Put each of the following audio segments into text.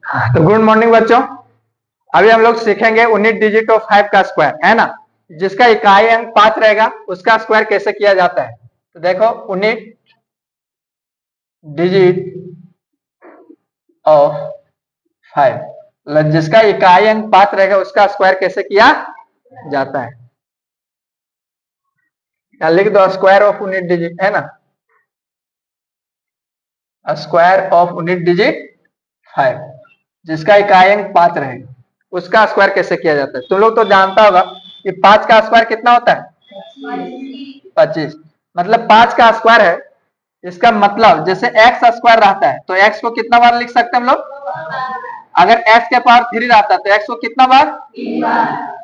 तो good morning बच्चों, अभी हम लोग सीखेंगे 19 डिजिट ऑफ 5 का स्क्वायर, है ना। जिसका इकाई अंक 5 रहेगा उसका स्क्वायर कैसे किया जाता है। तो देखो 19 डिजिट ऑफ 5, जिसका इकाई अंक 5 रहेगा उसका स्क्वायर कैसे किया जाता है। या लिख दो स्क्वायर ऑफ 19 डिजिट, है ना। स्क्वायर ऑफ 19 डिजिट 5, जिसका इकाई अंक 5 रहेगा उसका स्क्वायर कैसे किया जाता है। तुम लोग तो जानता होगा कि 5 का स्क्वायर कितना होता है 25। मतलब 5 का स्क्वायर है, इसका मतलब जैसे एक्स स्क्वायर रहता है तो एक्स को कितना बार लिख सकते हैं हम लोग। अगर एक्स के पावर 3 रहता है तो एक्स को कितना बार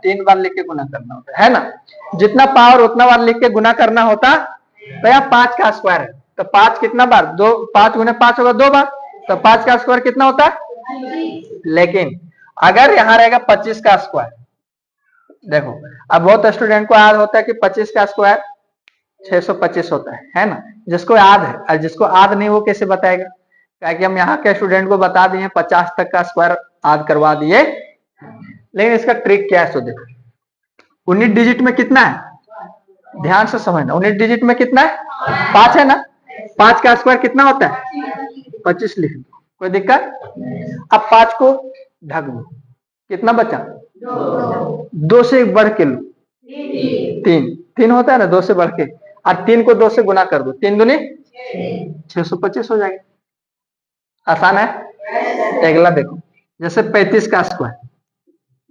3 बार लिख के गुना करना होता है ना। जितना पावर उतना बार लिख के गुना करना होता। तो यहाँ 5 का स्क्वायर है तो 5 कितना बार, 2, 5 गुने 5 होगा 2 बार, तो 5 का स्क्वायर कितना होता है। लेकिन अगर यहाँ रहेगा 25 का स्क्वायर, देखो अब बहुत स्टूडेंट को याद होता है कि 25 का स्क्वायर 625 होता है ना। जिसको याद है और जिसको याद नहीं वो कैसे बताएगा, क्योंकि हम यहाँ के स्टूडेंट को बता दिए 50 तक का स्क्वायर याद करवा दिए। लेकिन इसका ट्रिक क्या है, सो देखो 19 डिजिट में कितना है, ध्यान से समझना। 19 डिजिट में कितना है 5 है ना। 5 का स्क्वायर कितना होता है 25 लिख दो, कोई दिक्कत। अब 5 को ढक दो, कितना बचा 2 से बढ़ के लो 3 होता है ना, 2 से बढ़ के। और 3 को 2 से गुना कर दो, 3 दूनी 625 हो जाएगा। आसान है। अगला देखो जैसे 35 का स्क्वायर,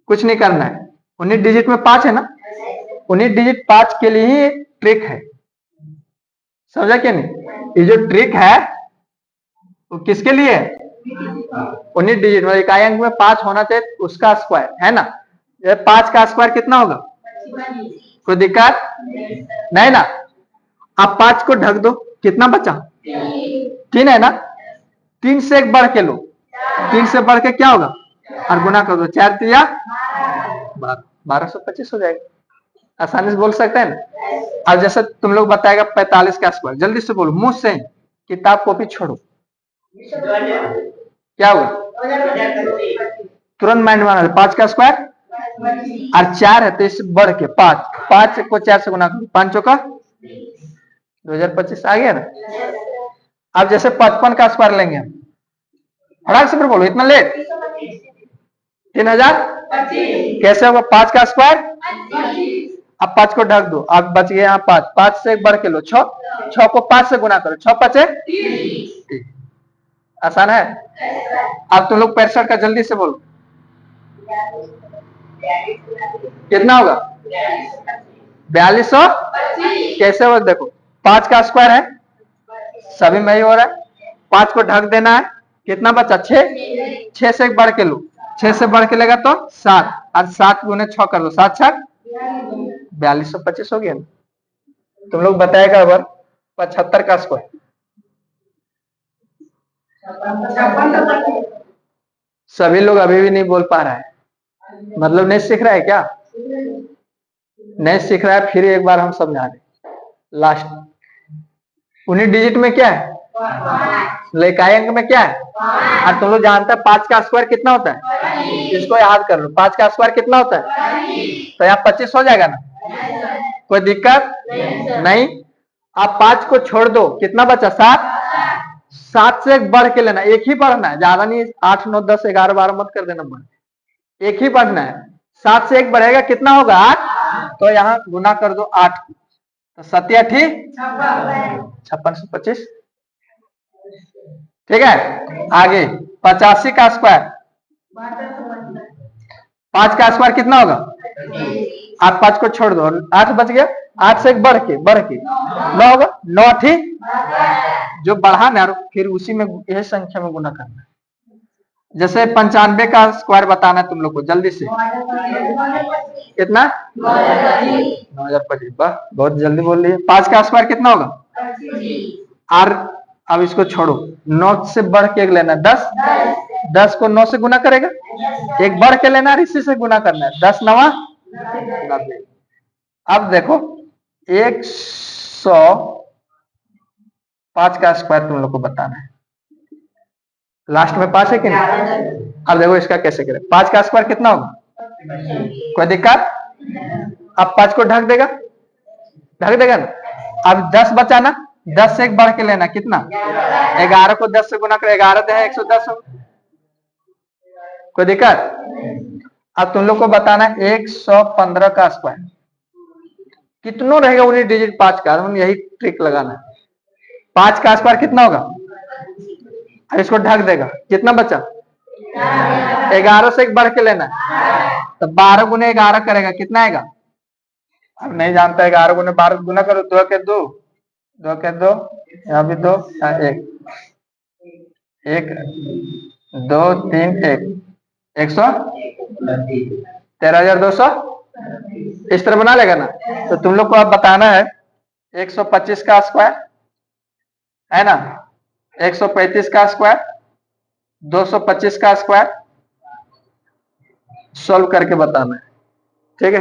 कुछ नहीं करना है। 19 डिजिट में 5 है ना, 19 डिजिट 5 के लिए ही ट्रिक है, समझा क्या नहीं। ये जो ट्रिक है वो किसके लिए है, 19 डिजिट में इकाई अंक में 5 होना चाहिए उसका स्क्वायर, है ना। 5 का स्क्वायर कितना होगा, कोई दिक्कत नहीं ना। अब 5 को ढक दो, कितना बचा 3 है ना। 3 से एक बढ़ के लो, 3 से बढ़ के क्या होगा और गुना कर दो, 4 3 1225 हो जाएगा। आसानी से बोल सकते हैं ना। अब जैसे तुम लोग बताएगा 45 का स्क्वायर, जल्दी से बोलो मुंह से, किताब कॉपी छोड़ो, क्या होगा तुरंत माइंड बना। 5 का स्क्वायर और 4 है तो इससे बढ़ के 5, 5 को 4 से गुना करो, 5 का 2025 आ गया ना। अब जैसे 55 का स्क्वायर लेंगे हम, फटाक से बोलो, इतना लेट 3000 कैसे होगा 5 का स्क्वायर। अब 5 को ढक दो, अब बच गया यहाँ 5, 5 से एक बढ़ के लो 6, 6 को 5 से गुना करो, 6 5 30। आसान है। अब तुम लोग 65 का जल्दी से बोलो, कितना होगा 4200 कैसे होगा। देखो 5 का स्क्वायर है, सभी में ही हो रहा है। 5 को ढक देना है, कितना बचा 6, 6 से एक बढ़ के लो, 6 से बढ़ के लेगा तो 7, और 7 गुने 6 कर दो, 7 6 4225 हो गया ना। तुम लोग बताएगा अगर 75 का स्क्वायर, सभी लोग अभी भी नहीं बोल पा रहा है, मतलब नहीं सीख रहा है क्या, नहीं सीख रहा है। फिर एक बार हम समझा रहे लास्ट। 19 डिजिट में क्या है, इकाई अंक में क्या है, और तुम लोग जानते हैं 5 का स्क्वायर कितना होता है, इसको याद कर लो। 5 का स्क्वायर कितना होता है, तो यहाँ 25 हो जाएगा ना, कोई दिक्कत नहीं। अब 5 को छोड़ दो, कितना बचा 7, 7 से एक बढ़ के लेना, एक ही पढ़ना है, ज्यादा नहीं। 8 9 10 11 12 मत कर देना, बढ़ एक ही पढ़ना है। 7 से एक बढ़ेगा कितना होगा 8, तो यहाँ गुना कर दो 8, तो 7 8 5625। ठीक है। आगे 85 का स्क्वायर, 5 का स्क्वायर कितना होगा, आप 5 को छोड़ दो, 8 बच गया, 8 से एक बढ़ के 9 होगा, 9 8 जो बढ़ा ना फिर उसी में यह संख्या में गुना करना है। जैसे 95 का स्क्वायर बताना है तुम लोग को, जल्दी से कितना 9025, बहुत जल्दी बोल रही है। 5 का स्क्वायर कितना होगा, और अब इसको छोड़ो, 9 से बढ़ के एक लेना 10, 10 को 9 से गुना करेगा, एक बढ़ के लेना और इसी से गुना करना है, 10 9 90। अब देखो 105 का स्क्वायर तुम लोग को बताना है, लास्ट में 5 है कि नहीं? अब देखो इसका कैसे करें। 5 का स्क्वायर कितना होगा? कोई दिक्कत? अब 5 को ढक देगा, ढक देगा ना। अब 10 बचा ना, 10 से एक बढ़ के लेना, कितना? 11 को 10 से गुना कर 11 दे 110 हो। कोई दिक्कत? अब तुम लोग को बताना 115 का स्क्वायर कितना रहेगा यूनिट डिजिट 5 का, यही ट्रिक लगाना है। 5 का स्क्वायर कितना होगा? इसको ढक देगा, कितना बचा? 11 से एक बढ़ के लेना है, तो 12 गुने 11 करेगा, कितना आएगा? अब नहीं जानता, 11 गुने 12 गुना करो, 2 के 2, 2 के 2, यहाँ भी 2, 1, 1, 2, 3, 1, 13,200 इस तरह बना लेगा ना। तो तुम लोग को अब बताना है 125 का स्क्वायर है ना, 135 का स्क्वायर, 225 का स्क्वायर सॉल्व करके बताना है, ठीक है।